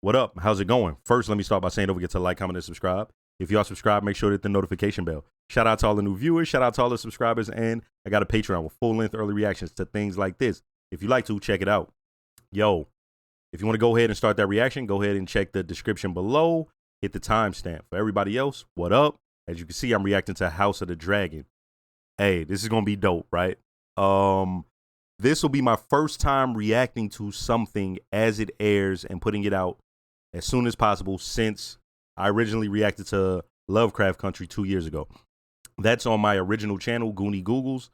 What up? How's it going? First, let me start by saying don't forget to like, comment, and subscribe. If you are subscribed, make sure to hit the notification bell. Shout out to all the new viewers. Shout out to all the subscribers. And I got a Patreon with full-length early reactions to things like this. If you like to, check it out. Yo, if you want to go ahead and start that reaction, go ahead and check the description below. Hit the timestamp. For everybody else, what up? As you can see, I'm reacting to House of the Dragon. Hey, this is going to be dope, right? This will be my first time reacting to something as it airs and putting it out as soon as possible since I originally reacted to Lovecraft Country 2 years ago. That's on my original channel, Goonie Googles.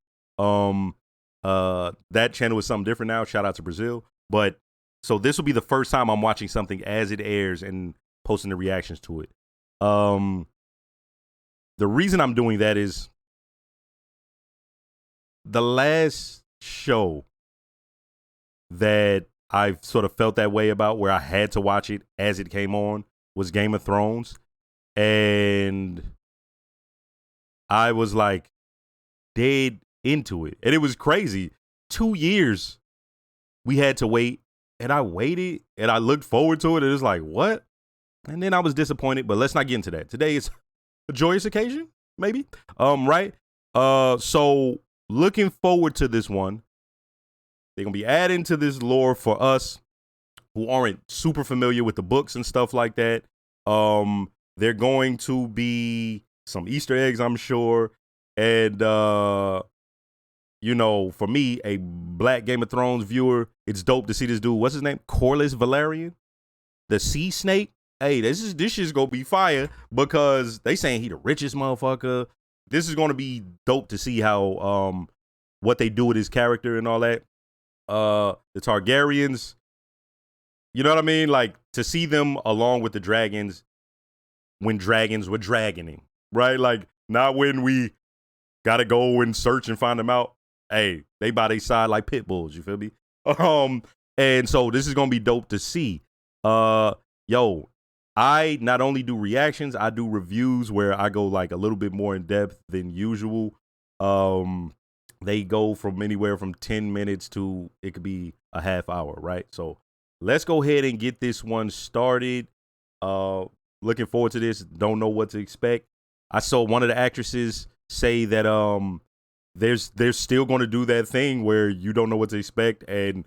That channel is something different now. Shout out to Brazil. But so this will be the first time I'm watching something as it airs and posting the reactions to it. The reason I'm doing that is the last show that I sort of felt that way about, where I had to watch it as it came on, was Game of Thrones. And I was like dead into it. And it was crazy. 2 years we had to wait, and I waited and I looked forward to it. And it was like, what? And then I was disappointed, but let's not get into that. Today is a joyous occasion, maybe. Right? So looking forward to this one. They're going to be adding to this lore for us who aren't super familiar with the books and stuff like that. They're going to be some Easter eggs, I'm sure. And, you know, for me, a black Game of Thrones viewer, it's dope to see this dude. What's his name? Corlys Velaryon, the sea snake. Hey, this shit's going to be fire because they saying he the richest motherfucker. This is going to be dope to see how, what they do with his character and all that. The Targaryens, you know what I mean? Like, to see them along with the dragons when dragons were dragoning, right? Like, not when we gotta go and search and find them out. Hey, they by their side like pit bulls, you feel me? And so this is gonna be dope to see. Yo, I not only do reactions, I do reviews where I go like a little bit more in depth than usual. They go from anywhere from 10 minutes to it could be a half hour, right? So let's go ahead and get this one started. Looking forward to this. Don't know what to expect. I saw one of the actresses say that they're still going to do that thing where you don't know what to expect and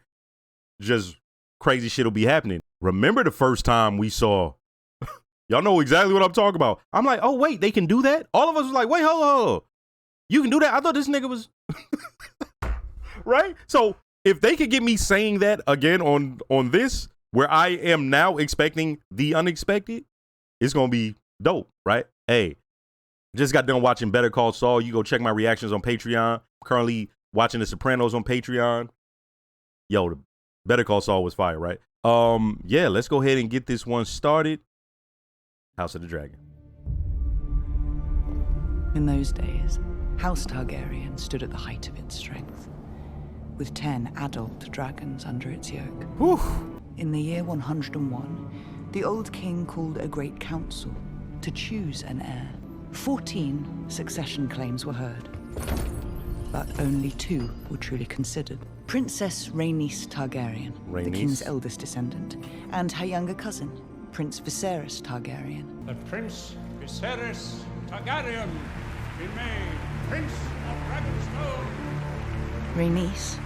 just crazy shit will be happening. Remember the first time we saw, y'all know exactly what I'm talking about. I'm like, oh wait, they can do that? All of us was like, wait, hold. You can do that? I thought this nigga was right? So if they could get me saying that again on this, where I am now expecting the unexpected, it's gonna be dope, right? Hey, just got done watching Better Call Saul. You go check my reactions on Patreon. Currently watching The Sopranos on Patreon. Yo, the Better Call Saul was fire, right? Yeah, let's go ahead and get this one started. House of the Dragon. In those days, House Targaryen stood at the height of its strength, with 10 adult dragons under its yoke. Whew. In the year 101, the old king called a great council to choose an heir. 14 succession claims were heard, but only 2 were truly considered. Princess Rhaenys Targaryen, the king's eldest descendant, and her younger cousin, Prince Viserys Targaryen. The Prince Viserys Targaryen be made Prince of Dragonstone. Rhaenys,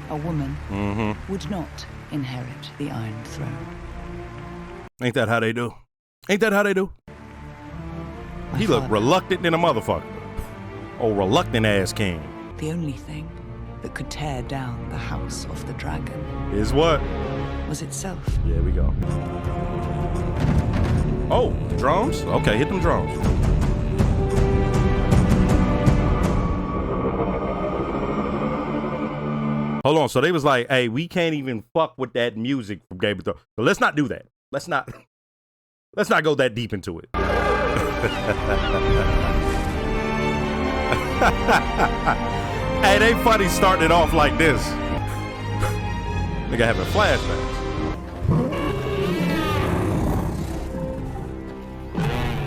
a woman, would not inherit the Iron Throne. Ain't that how they do? Ain't that how they do? He looked reluctant than a motherfucker. Oh, reluctant ass king. The only thing that could tear down the House of the Dragon Is what? was itself. Here we go. Oh, drums? Okay, hit them drums. Hold on, so they was like, hey, we can't even fuck with that music from Game of Thrones. So let's not do that. Let's not go that deep into it. Hey, they funny starting it off like this. Nigga having flashbacks.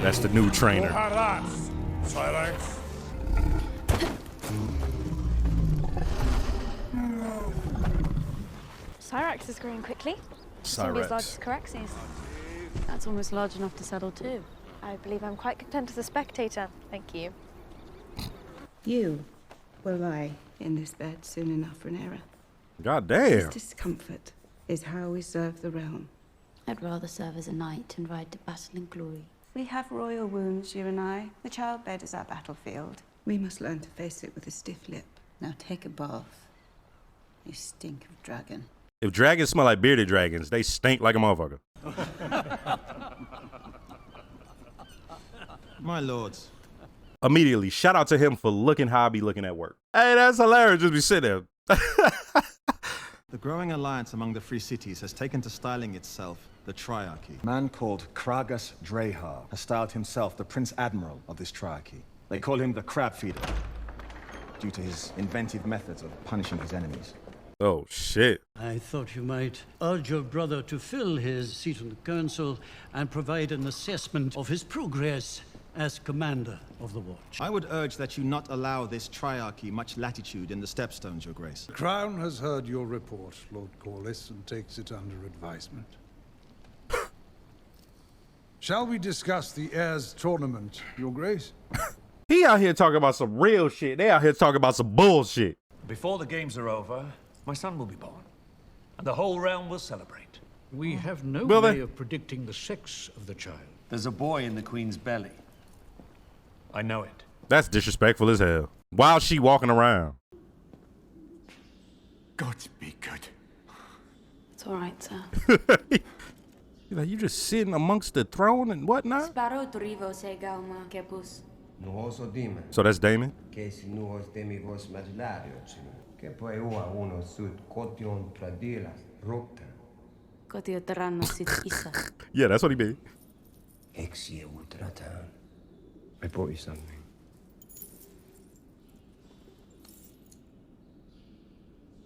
That's the new trainer. Cyrax is growing quickly. Some of his largest Caraxes. That's almost large enough to settle two. I believe I'm quite content as a spectator. Thank you. You will lie in this bed soon enough for an era. God This damn. discomfort is how we serve the realm. I'd rather serve as a knight and ride to battle in glory. We have royal wounds, you and I. The childbed is our battlefield. We must learn to face it with a stiff lip. Now take a bath. You stink of dragon. If dragons smell like bearded dragons, they stink like a motherfucker. My lords. Immediately, shout out to him for looking how I be looking at work. Hey, that's hilarious. Just be sitting there. The growing alliance among the free cities has taken to styling itself the Triarchy. A man called Kragas Drehar has styled himself the Prince Admiral of this Triarchy. They call him the Crab Feeder, due to his inventive methods of punishing his enemies. Oh, shit. I thought you might urge your brother to fill his seat on the council and provide an assessment of his progress as commander of the watch. I would urge that you not allow this Triarchy much latitude in the stepstones, Your Grace. The Crown has heard your report, Lord Corlys, and takes it under advisement. Shall we discuss the Heirs tournament, Your Grace? He out here talking about some real shit. They out here talking about some bullshit. Before the games are over, my son will be born, and the whole realm will celebrate. We have no Will they? way of predicting the sex of the child. There's a boy in the Queen's belly. I know it. That's disrespectful as hell. While she walking around. God be good. It's all right, sir. You're like, you just sitting amongst the throne and whatnot? So that's Damon? Yeah, that's what he mean. I brought you something.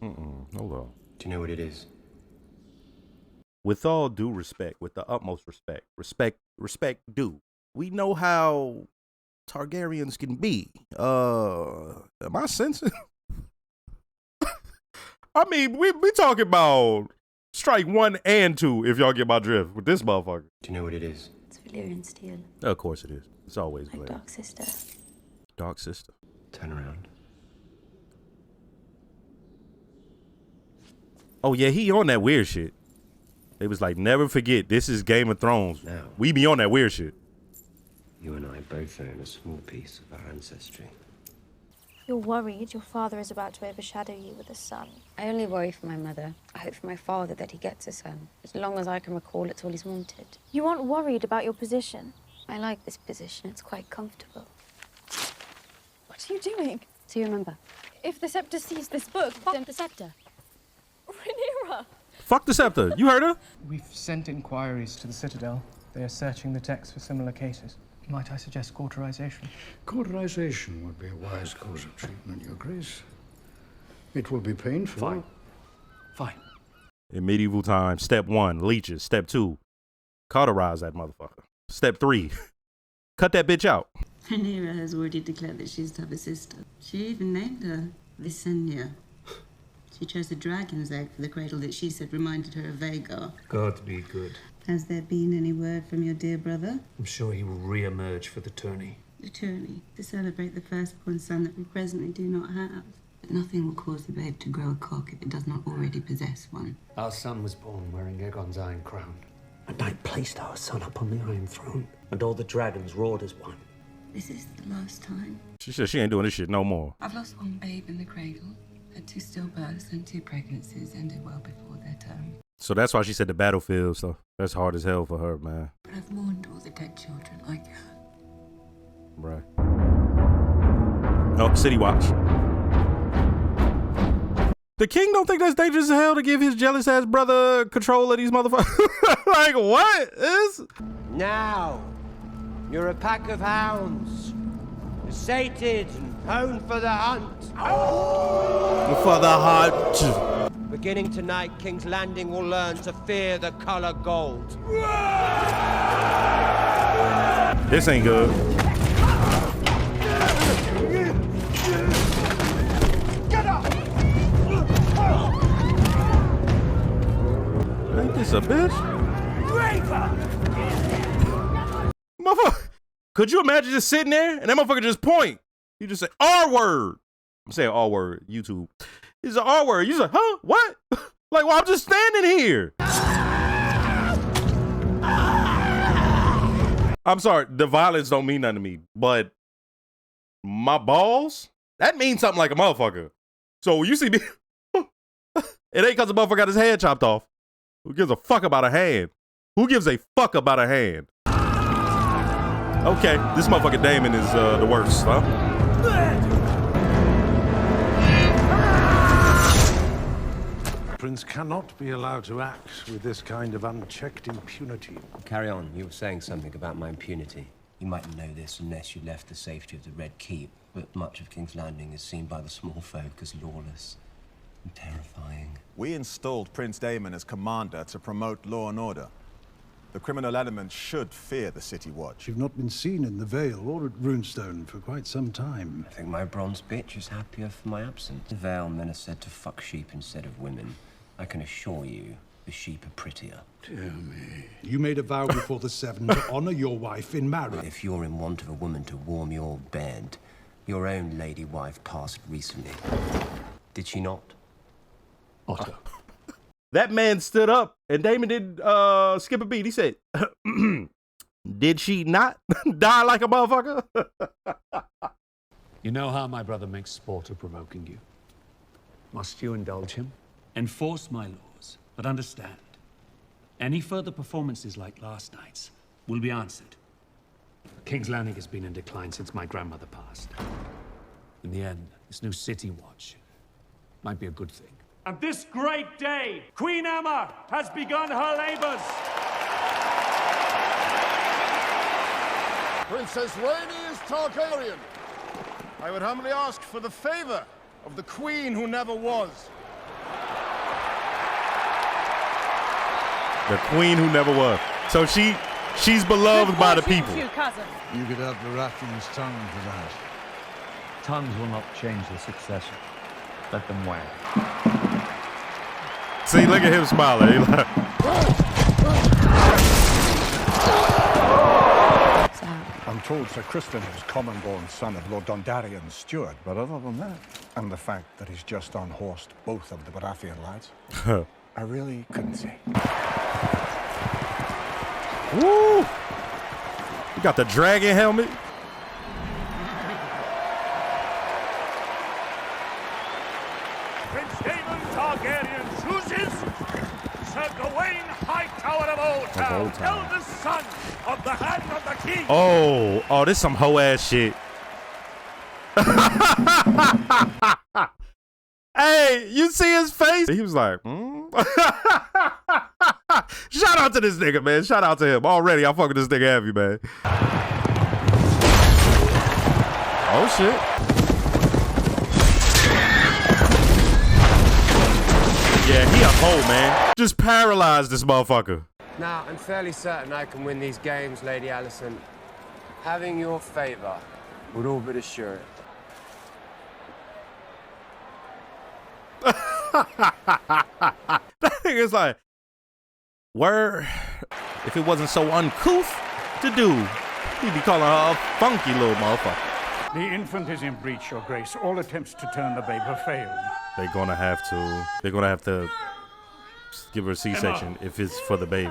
Hold on. Do you know what it is? With all due respect, with the utmost respect due. We know how Targaryens can be. Am I sensing? I mean, we talking about strike 1 and 2 if y'all get my drift with this motherfucker. Do you know what it is? It's Valyrian steel. Of course it is. It's always My Valyrian. dark sister. Dark sister. Turn around. Oh yeah, he on that weird shit. They was like, never forget, this is Game of Thrones. Now. We be on that weird shit. You and I both own a small piece of our ancestry. You're worried your father is about to overshadow you with a son. I only worry for my mother. I hope for my father that he gets a son. As long as I can recall, it's all he's wanted. You aren't worried about your position. I like this position. It's quite comfortable. What are you doing? Do you remember? If the Scepter sees this book, Fuck the scepter. Rhaenyra! Fuck the scepter. You heard her? We've sent inquiries to the Citadel. They are searching the text for similar cases. Might I suggest cauterization? Cauterization would be a wise course of treatment, Your Grace. It will be painful. Fine. Fine. In medieval times, step 1, leeches. Step 2, cauterize that motherfucker. Step 3, cut that bitch out. Rhaenyra has already declared that she's to have a sister. She even named her Visenya. She chose a dragon's egg for the cradle that she said reminded her of Vagar. God be good. Has there been any word from your dear brother? I'm sure he will re-emerge for the tourney. The tourney, to celebrate the firstborn son that we presently do not have. But nothing will cause the babe to grow a cock if it does not already possess one. Our son was born wearing Aegon's iron crown. And I placed our son upon the Iron Throne, and all the dragons roared as one. This is the last time. She said she ain't doing this shit no more. I've lost one babe in the cradle, had 2 stillbirths and 2 pregnancies ended well before their term. So that's why she said the battlefield stuff. That's hard as hell for her, man. But I've mourned all the dead children I can. Right. Oh, City Watch. The king don't think that's dangerous as hell to give his jealous ass brother control of these motherfuckers. Like, what is? Now, you're a pack of hounds, sated and honed for the hunt. For the hunt. Beginning tonight, King's Landing will learn to fear the color gold. This ain't good. Get up! Ain't this a bitch? Braver! Motherfucker, could you imagine just sitting there and that motherfucker just point? You just say R word. I'm saying R word. YouTube. He's an R word. You say, huh? What? Like, well, I'm just standing here. I'm sorry. The violence don't mean nothing to me, but my balls, that means something like a motherfucker. So you see me, it ain't because the motherfucker got his head chopped off. Who gives a fuck about a hand? Who gives a fuck about a hand? Okay, this motherfucker Damon is the worst, huh? Prince cannot be allowed to act with this kind of unchecked impunity. Carry on. You were saying something about my impunity. You mightn't know this unless you left the safety of the Red Keep, but much of King's Landing is seen by the small folk as lawless and terrifying. We installed Prince Daemon as commander to promote law and order. The criminal element should fear the City Watch. You've not been seen in the Vale or at Runestone for quite some time. I think my bronze bitch is happier for my absence. The Vale men are said to fuck sheep instead of women. I can assure you, the sheep are prettier. Dear me. You made a vow before the Seven to honor your wife in marriage. If you're in want of a woman to warm your bed, your own lady wife passed recently. Did she not? Otto. That man stood up and Damon did skip a beat. He said, did she not die like a motherfucker? You know how my brother makes sport of provoking you. Must you indulge him? Enforce my laws, but understand, any further performances like last night's will be answered. King's Landing has been in decline since my grandmother passed. In the end, this new City Watch might be a good thing. And this great day, Queen Emma has begun her labors. Princess Rhaenys Targaryen, I would humbly ask for the favor of the queen who never was. The queen who never was. So she's beloved by the people. You, cousin. You could have Baratheon's tongue for that. Tongues will not change the succession. Let them wag. See, look at him smiling. He like, I'm told Sir Criston is common-born son of Lord Dondarrion's steward, but other than that, and the fact that he's just unhorsed both of the Baratheon lads, I really couldn't say. woo! You got the dragon helmet. Prince Daemon Targaryen chooses Sir Gawain Hightower of Old Town, eldest son of the Hand of the King. Oh, this some hoe ass shit. Hey, you see his face? He was like, Shout out to this nigga, man. Shout out to him. Already, I'm fucking this nigga heavy, man. Oh, shit. Yeah, he a hoe, man. Just paralyzed this motherfucker. Now, I'm fairly certain I can win these games, Lady Alicent. Having your favor would all but assure it. That nigga's like, word, if it wasn't so uncouth to do, he'd be calling her a funky little motherfucker. The infant is in breach, Your Grace. All attempts to turn the babe have failed. They're gonna have to give her a C-section if it's for the baby.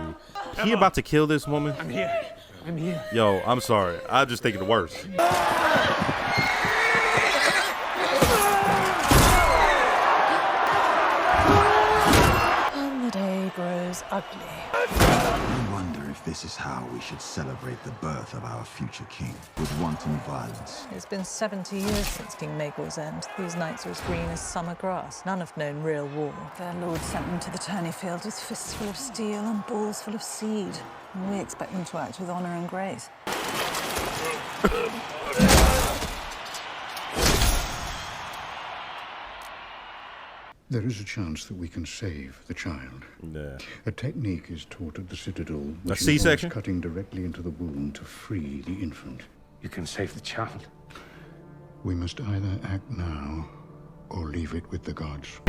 He about to kill this woman? I'm here. I'm here. Yo, I'm sorry. I just think the worst. And the day grows ugly. I wonder if this is how we should celebrate the birth of our future king, with wanton violence. It's been 70 years since King Maegor's end. These nights are as green as summer grass. None have known real war. Their lord sent them to the tourney field with fists full of steel and balls full of seed. And we expect them to act with honor and grace. There is a chance that we can save the child. Yeah. A technique is taught at the Citadel, A which C-section? involves cutting directly into the womb to free the infant. You can save the child. We must either act now or leave it with the gods.